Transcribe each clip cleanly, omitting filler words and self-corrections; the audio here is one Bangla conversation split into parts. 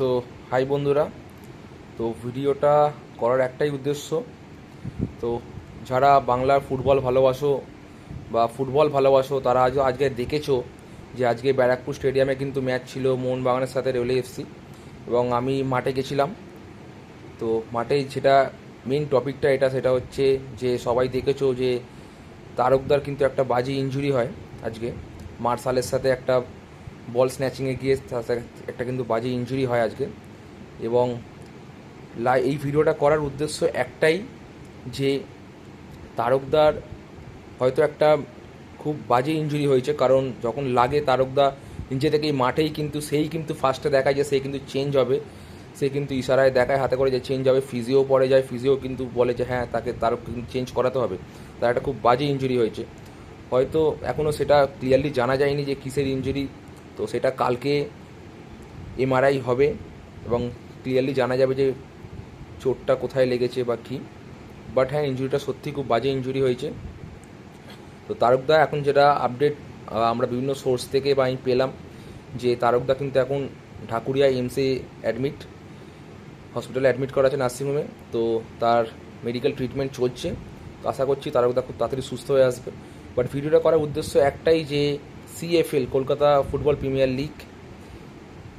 তো হাই বন্ধুরা, তো ভিডিওটা করার একটাই উদ্দেশ্য। তো যারা বাংলার ফুটবল ভালোবাসো তারা আজকে দেখেছো যে আজকে ব্যারাকপুর স্টেডিয়ামে কিন্তু ম্যাচ ছিল মোহনবাগানের সাথে রেলওয়ে এফসি, এবং আমি মাঠে গেছিলাম। তো মাঠে যেটা মেন টপিকটা সেটা হচ্ছে যে সবাই দেখেছো যে তারকদার কিন্তু একটা বাজে ইনজুরি হয় আজকে। মার্শালের সাথে একটা বল স্ন্যাচিংয়ে গিয়ে তার সাথে একটা কিন্তু বাজে ইনজুরি হয় আজকে। এবং এই ভিডিওটা করার উদ্দেশ্য একটাই, যে তারকদার হয়তো একটা খুব বাজে ইনজুরি হয়েছে, কারণ যখন লাগে তারকদা নিজে থেকেই মাঠেই কিন্তু ফার্স্টে দেখায় যে সে কিন্তু চেঞ্জ হবে। সে কিন্তু ইশারায় দেখায় হাতে করে যে চেঞ্জ হবে, ফিজিও পড়ে যায়, ফিজিও কিন্তু বলে যে হ্যাঁ তারক কিন্তু চেঞ্জ করাতে হবে। তার একটা খুব বাজে ইনজুরি হয়েছে, হয়তো এখনও সেটা ক্লিয়ারলি জানা যায়নি যে কিসের ইনজুরি। তো সেটা কালকে এমআরআই হবে এবং ক্লিয়ারলি জানা যাবে যে চোটটা কোথায় লেগেছে বা কী। বাট হ্যাঁ, ইনজুরিটা সত্যি খুব বাজে ইনজুরি হয়েছে। তো তারকদা এখন যেটা আপডেট আমরা বিভিন্ন সোর্স থেকে বা আমি পেলাম, যে তারকদা কিন্তু এখন ঢাকুরিয়া এইমসে হসপিটালে অ্যাডমিট করা আছে, নার্সিংহোমে। তো তার মেডিকেল ট্রিটমেন্ট চলছে। তো আশা করছি তারকদা খুব তাড়াতাড়ি সুস্থ হয়ে আসবে। বাট ভিডিওটা করার উদ্দেশ্য একটাই, যে CFL Kolkata football premier league,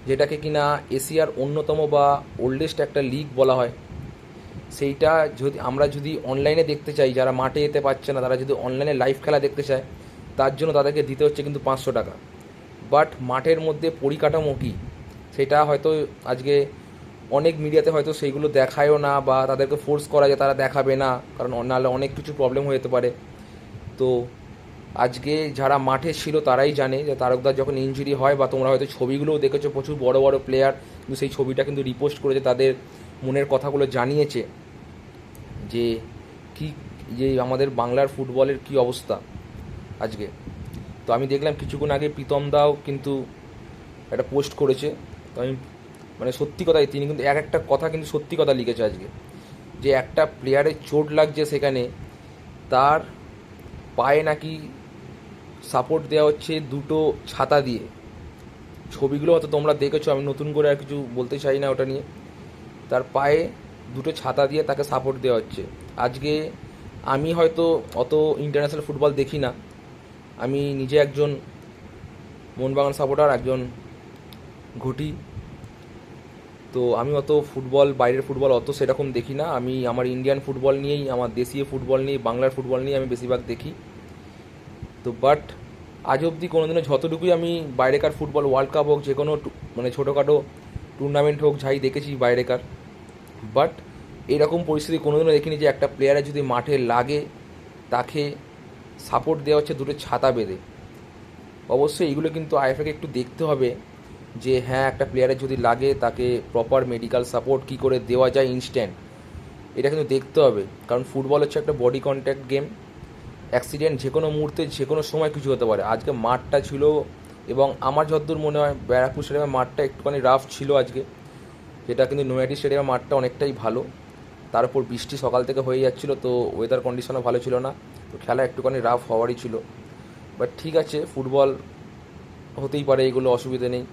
যেটাকে কিনা এশিয়ার অন্যতম বা ওল্ডেস্ট একটা লিগ বলা হয়, সেইটা যদি অনলাইনে দেখতে চাই, যারা মাঠে যেতে পারছে না তারা যদি অনলাইনে লাইভ খেলা দেখতে চায়, তার জন্য তাদেরকে দিতে হচ্ছে কিন্তু 500 টাকা। বাট মাঠের মধ্যে পরিকাঠামো কী সেটা হয়তো আজকে অনেক মিডিয়াতে হয়তো সেইগুলো দেখায়ও না, বা তাদেরকে ফোর্স করা যায় তারা দেখাবে না, কারণ নাহলে অনেক কিছু প্রবলেম হয়ে যেতে পারে। তো আজকে যারা মাঠে ছিল তারাই জানে যে তারকদার যখন ইনজুরি হয়, বা তোমরা হয়তো ছবিগুলোও দেখেছো, প্রচুর বড় বড় প্লেয়ার কিন্তু সেই ছবিটা কিন্তু রিপোস্ট করেছে, তাদের মনের কথাগুলো জানিয়েছে যে কি, যে আমাদের বাংলার ফুটবলের কি অবস্থা আজকে। তো আমি দেখলাম কিছুক্ষণ আগে প্রীতম দাও কিন্তু একটা পোস্ট করেছে। তো আমি সত্যি কথাই, তিনি কিন্তু একটা কথা কিন্তু সত্যি কথা লিখেছে আজকে, যে একটা প্লেয়ারের চোট লাগছে, সেখানে তার পায়ে নাকি সাপোর্ট দেওয়া হচ্ছে দুটো ছাতা দিয়ে। ছবিগুলো হয়তো তোমরা দেখেছো, আমি নতুন করে আর কিছু বলতে চাই না ওটা নিয়ে। তার পায়ে দুটো ছাতা দিয়ে তাকে সাপোর্ট দেওয়া হচ্ছে আজকে। আমি হয়তো অত ইন্টারন্যাশনাল ফুটবল দেখি না, আমি নিজে একজন মোহনবাগান সাপোর্টার, একজন ঘটি। তো আমি অত বাইরের ফুটবল অত সেরকম দেখি না। আমি আমার ইন্ডিয়ান ফুটবল নিয়েই, আমার দেশীয় ফুটবল নিয়ে, বাংলার ফুটবল নিয়ে আমি বেশিরভাগ দেখি। তো বাট আজ অবধি কোনোদিনও যতটুকুই আমি বাইরেকার ফুটবল, ওয়ার্ল্ড কাপ হোক, যে কোনো ছোটোখাটো টুর্নামেন্ট হোক, যাই দেখেছি বাইরেকার, বাট এরকম পরিস্থিতি কোনোদিনও দেখিনি যে একটা প্লেয়ারের যদি মাঠে লাগে তাকে সাপোর্ট দেওয়া হচ্ছে দুটো ছাতা বেঁধে। অবশ্যই এইগুলো কিন্তু আইএফএকে একটু দেখতে হবে, যে হ্যাঁ একটা প্লেয়ারের যদি লাগে তাকে প্রপার মেডিকেল সাপোর্ট কী করে দেওয়া যায় ইনস্ট্যান্ট, এটা কিন্তু দেখতে হবে। কারণ ফুটবল হচ্ছে একটা বডি কন্ট্যাক্ট গেম, অ্যাক্সিডেন্ট যে কোনো মুহূর্তে যে কোনো সময় কিছু হতে পারে। আজকে মাঠটা ছিল, এবং আমার যতদূর মনে হয় ব্যারাকপুর স্টেডিয়ামের মাঠটা একটুখানি রাফ ছিল আজকে, যেটা কিন্তু নৈহাটি স্টেডিয়ামের মাঠটা অনেকটাই ভালো। তার উপর বৃষ্টি সকাল থেকে হয়ে যাচ্ছিলো, তো ওয়েদার কন্ডিশনও ভালো ছিল না, তো খেলা একটুখানি রাফ হওয়ারই ছিল। বাট ঠিক আছে, ফুটবল হতেই পারে, এগুলো অসুবিধে নেই।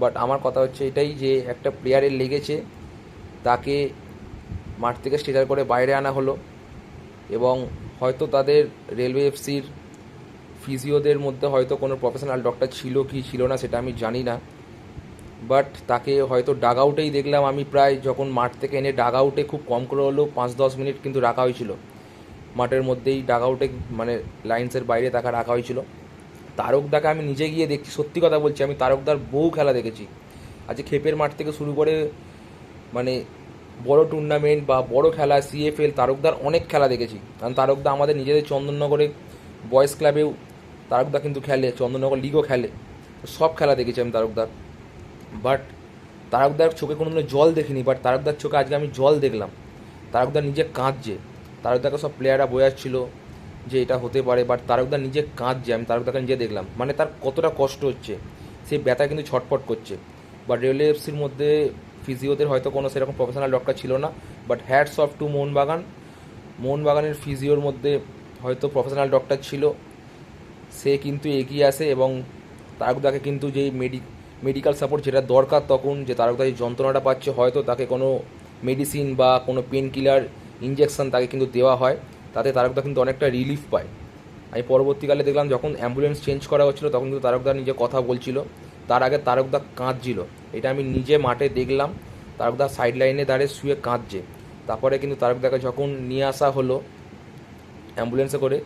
বাট আমার কথা হচ্ছে এটাই, যে একটা প্লেয়ারের লেগেছে, তাকে মাঠ থেকে স্ট্রেচার করে বাইরে আনা হলো, এবং হয়তো তাদের রেলওয়ে এফসির ফিজিওদের মধ্যে হয়তো কোনো প্রফেশনাল ডক্টর ছিল কি ছিল না সেটা আমি জানি না। বাট তাকে হয়তো ডাগ আউটেই দেখলাম আমি, প্রায় যখন মাঠ থেকে এনে ডাগ আউটে খুব কম করে হলেও 5-10 মিনিট কিন্তু রাখা হয়েছিল মাঠের মধ্যেই, ডাগ আউটে লাইন্সের বাইরে তাকে রাখা হয়েছিল। তারকদাকে আমি নিজে গিয়ে দেখছি, সত্যি কথা বলছি, আমি তারকদার বহু খেলা দেখেছি। আজকে ক্ষেপের মাঠ থেকে শুরু করে মানে বড় টুর্নামেন্ট বা বড় খেলা, সিএফএল, তারকদার অনেক খেলা দেখেছি। কারণ তারকদা আমাদের নিজেদের চন্দননগরে বয়েজ ক্লাবেও তারকদা কিন্তু খেলে, চন্দননগর লিগও খেলে, সব খেলা দেখেছি আমি তারকদার। বাট তারকদার চোখে কোনোদিনও জল দেখিনি, বাট তারকদার চোখে আজকে আমি জল দেখলাম। তারকদার নিজে কাঁদছে, তারকদাকে সব প্লেয়াররা বোঝাচ্ছিল যে এটা হতে পারে, বাট তারকদার নিজে কাঁদছে, আমি তারকদাকে নিজে দেখলাম, তার কতটা কষ্ট হচ্ছে, সেই ব্যথা কিন্তু ছটফট করছে। বাট রেলওয়ে এফসির মধ্যে ফিজিওদের হয়তো কোনো সেরকম প্রফেশনাল ডক্টর ছিল না, বাট হ্যাটস অফ টু মোহনবাগানের ফিজিওর মধ্যে হয়তো প্রফেশনাল ডক্টর ছিল, সে কিন্তু এগিয়ে আসে এবং তারকদাকে কিন্তু যেই মেডিকেল সাপোর্ট যেটা দরকার তখন, যে তারকদা যে যন্ত্রণাটা পাচ্ছে, হয়তো তাকে কোনো মেডিসিন বা কোনো পেন কিলার ইঞ্জেকশন তাকে কিন্তু দেওয়া হয়, তাতে তারকদা কিন্তু অনেকটা রিলিফ পায়। আমি পরবর্তীকালে দেখলাম যখন অ্যাম্বুলেন্স চেঞ্জ করা হচ্ছিল তখন কিন্তু তারকদা নিজে কথা বলছিল, তার আগে তারকদা কাঁদছিল। এটা আমি নিজে মাঠে দেখলাম, তারকদা সাইড লাইনে দাঁড়িয়ে শুয়ে কাঁদছে। তারপরে কিন্তু তারকদাকে যখন নিয়ে আসা হলো অ্যাম্বুলেন্সে করে,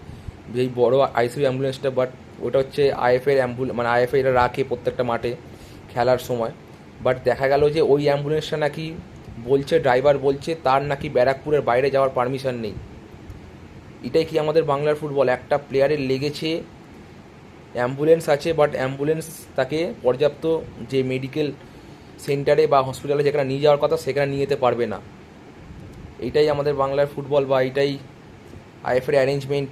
যেই বড় আইসিইউ অ্যাম্বুলেন্সটা, বাট ওটা হচ্ছে আইএফের মানে আইএফএ এটা রাখে প্রত্যেকটা মাঠে খেলার সময়। বাট দেখা গেল যে ওই অ্যাম্বুলেন্সটা নাকি বলছে, ড্রাইভার বলছে তার নাকি ব্যারাকপুরের বাইরে যাওয়ার পারমিশন নেই। এটাই কি আমাদের বাংলার ফুটবল? একটা প্লেয়ারের লেগেছে, অ্যাম্বুলেন্স আছে, বাট অ্যাম্বুলেন্স তাকে পর্যাপ্ত যে মেডিকেল সেন্টারে বা হসপিটালে যেখানে নিয়ে যাওয়ার কথা সেখানে নিয়ে যেতে পারবে না। এইটাই আমাদের বাংলার ফুটবল, বা এইটাই আইএফের অ্যারেঞ্জমেন্ট,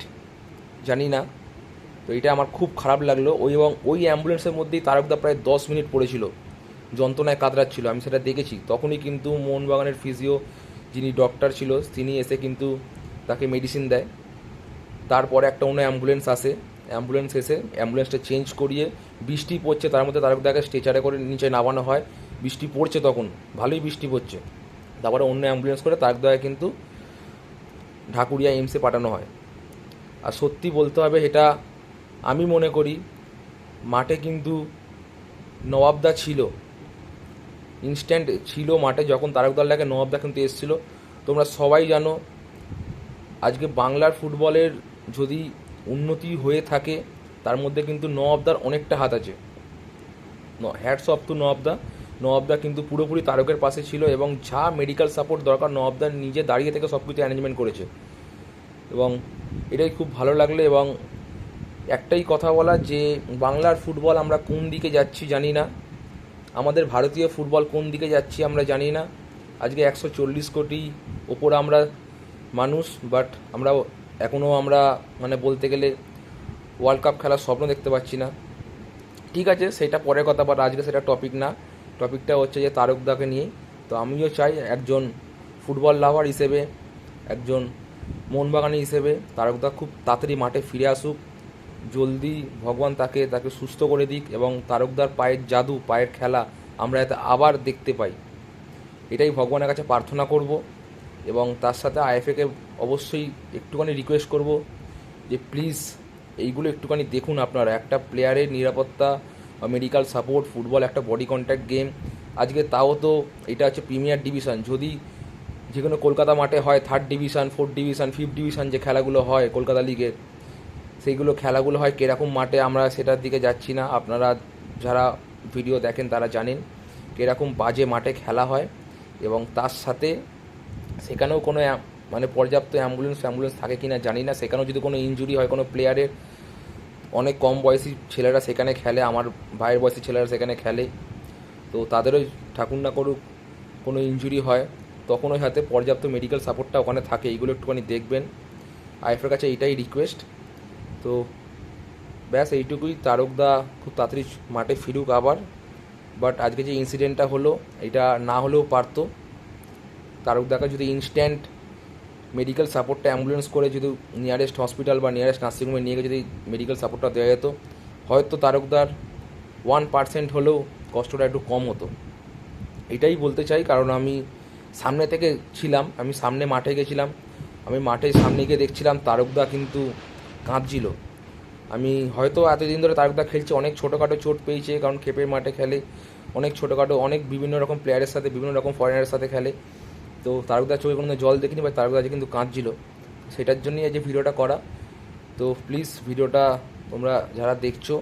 জানি না। তো এটা আমার খুব খারাপ লাগলো। এবং ওই অ্যাম্বুলেন্সের মধ্যেই তারকদা প্রায় 10 মিনিট পড়েছিল, যন্ত্রণায় কাতরাচ্ছিল, আমি সেটা দেখেছি। তখনই কিন্তু মোহনবাগানের ফিজিও যিনি ডক্টর ছিল তিনি এসে কিন্তু তাকে মেডিসিন দেয়। তারপরে একটা অন্য অ্যাম্বুলেন্স আসে, অ্যাম্বুলেন্স এসে অ্যাম্বুলেন্সটা চেঞ্জ করিয়ে, বৃষ্টি পড়ছে তার মধ্যে তারকদাকে স্ট্রেচারে করে নিচে নামানো হয়। বৃষ্টি পড়ছে তখন, ভালোই বৃষ্টি পড়ছে। তারপরে অন্য অ্যাম্বুলেন্স করে তারকদাকে কিন্তু ঢাকুরিয়া এইমসে পাঠানো হয়। আর সত্যি বলতে হবে, এটা আমি মনে করি মাঠে কিন্তু নবাবদা ছিল, ইনস্ট্যান্ট ছিল মাঠে যখন তারকদাকে নবাবদা কিন্তু এসেছিলো। তোমরা সবাই জানো আজকে বাংলার ফুটবলের যদি উন্নতি হয়ে থাকে তার মধ্যে কিন্তু নবাবদার অনেকটা হাত আছে। হ্যাটস অফ টু নবাবদা। নবাবদা কিন্তু পুরোপুরি তারকের পাশে ছিল, এবং যা মেডিকেল সাপোর্ট দরকার নবাবদা নিজে দাঁড়িয়ে থেকে সব কিছু অ্যারেঞ্জমেন্ট করেছে, এবং এটাই খুব ভালো লাগলো। এবং একটাই কথা বলা, যে বাংলার ফুটবল আমরা কোন দিকে যাচ্ছি জানি না, আমাদের ভারতীয় ফুটবল কোন দিকে যাচ্ছি আমরা জানি না। আজকে 140 কোটি ওপর আমরা মানুষ, বাট আমরা এখনও মানে বলতে গেলে ওয়ার্ল্ড কাপ খেলার স্বপ্ন দেখতে পাচ্ছি না। ঠিক আছে, সেটা পরের কথা, বাট আজকে সেটা টপিক না। টপিকটা হচ্ছে যে তারকদাকে নিয়ে। তো আমিও চাই একজন ফুটবল লাভার হিসেবে, একজন মোহনবাগানি হিসেবে, তারকদা খুব তাড়াতাড়ি মাঠে ফিরে আসুক। জলদি ভগবান তাকে সুস্থ করে দিক, এবং তারকদার পায়ের জাদু, পায়ের খেলা আমরা যাতে আবার দেখতে পাই, এটাই ভগবানের কাছে প্রার্থনা করব। এবং তার সাথে আইএফএকে অবশ্যই একটুখানি রিকোয়েস্ট করব যে প্লিজ এইগুলো একটুখানি দেখুন আপনারা। একটা প্লেয়ারের নিরাপত্তা বা মেডিকেল সাপোর্ট, ফুটবল একটা বডি কন্ট্যাক্ট গেম। আজকে তাও তো এটা হচ্ছে প্রিমিয়ার ডিভিশন, যদি যে কোনো কলকাতা মাঠে হয় 3rd division, 4th division, 5th division যে খেলাগুলো হয় কলকাতা লিগের, সেইগুলো খেলাগুলো হয় কীরকম মাঠে, আমরা সেটার দিকে যাচ্ছি না। আপনারা যারা ভিডিও দেখেন তারা জানেন কীরকম বাজে মাঠে খেলা হয়। এবং তার সাথে সেখানেও কোনো মানে পর্যাপ্ত অ্যাম্বুলেন্স থাকে কি না জানি না। সেখানেও যদি কোনো ইনজুরি হয় কোনো প্লেয়ারের, অনেক কম বয়সী ছেলেরা সেখানে খেলে, আমার ভাইয়ের বয়সী ছেলেরা সেখানে খেলে, তো তাদেরও ঠাকুর না করুক কোনো ইনজুরি হয়, তখনও হাতে পর্যাপ্ত মেডিকেল সাপোর্টটা ওখানে থাকে। এইগুলো একটুখানি দেখবেন, আইএফের কাছে এইটাই রিকোয়েস্ট। তো ব্যাস এইটুকুই, তারকদা খুব তাড়াতাড়ি মাঠে ফিরুক আবার। বাট আজকে যে ইনসিডেন্টটা হলো, এটা না হলেও পারতো। তারকদাকে যদি ইনস্ট্যান্ট মেডিকেল সাপোর্টটা অ্যাম্বুলেন্স করে যদি নিয়ারেস্ট হসপিটাল বা নিয়ারেস্ট নার্সিংহোমে নিয়ে গিয়ে যদি মেডিকেল সাপোর্টটা দেওয়া যেত, হয়তো তারকদার 1% হলেও কষ্টটা একটু কম হতো। এটাই বলতে চাই, কারণ আমি সামনে থেকে ছিলাম, আমি সামনে মাঠে গেছিলাম, আমি মাঠের সামনে গিয়ে দেখছিলাম তারকদা কিন্তু কাঁদছিল। আমি হয়তো এতদিন ধরে তারকদা খেলছে, অনেক ছোটোখাটো চোট পেয়েছে, কারণ খেপের মাঠে খেলে, অনেক ছোটোখাটো অনেক বিভিন্ন রকম প্লেয়ারের সাথে, বিভিন্ন রকম ফরেনারের সাথে খেলে। তো তারকদার চোখে কোনো জল দেখিনি, বা তারকদা কিন্তু কাঁদছিল, সেটার জন্যই এই যে ভিডিওটা করা। তো প্লিজ ভিডিওটা তোমরা যারা দেখছো,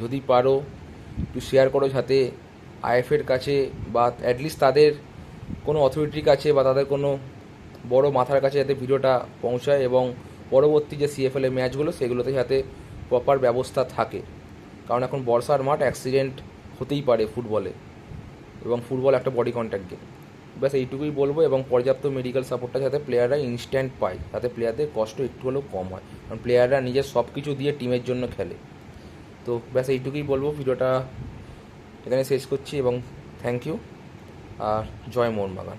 যদি পারো একটু শেয়ার করো, যাতে আইএফের কাছে বা অ্যাটলিস্ট তাদের কোনো অথরিটির কাছে বা তাদের কোনো বড় মাথার কাছে যাতে ভিডিওটা পৌঁছায়, এবং পরবর্তী যে সিএফএল এর ম্যাচগুলো সেগুলোতে যাতে প্রপার ব্যবস্থা থাকে। কারণ এখন বর্ষার মাঠ, অ্যাক্সিডেন্ট হতেই পারে ফুটবলে, এবং ফুটবল একটা বডি কন্ট্যাক্ট গেম। ব্যাস এইটুকুই বলবো, এবং পর্যাপ্ত মেডিকেল সাপোর্টটা যাতে প্লেয়াররা ইনস্ট্যান্ট পায়, যাতে প্লেয়ারদের কষ্ট একটু হলেও কম হয়, কারণ প্লেয়াররা নিজের সব কিছু দিয়ে টিমের জন্য খেলে। তো ব্যাস এইটুকুই বলবো, ভিডিওটা এখানে শেষ করছি, এবং থ্যাংক ইউ, আর জয় মোহনবাগান।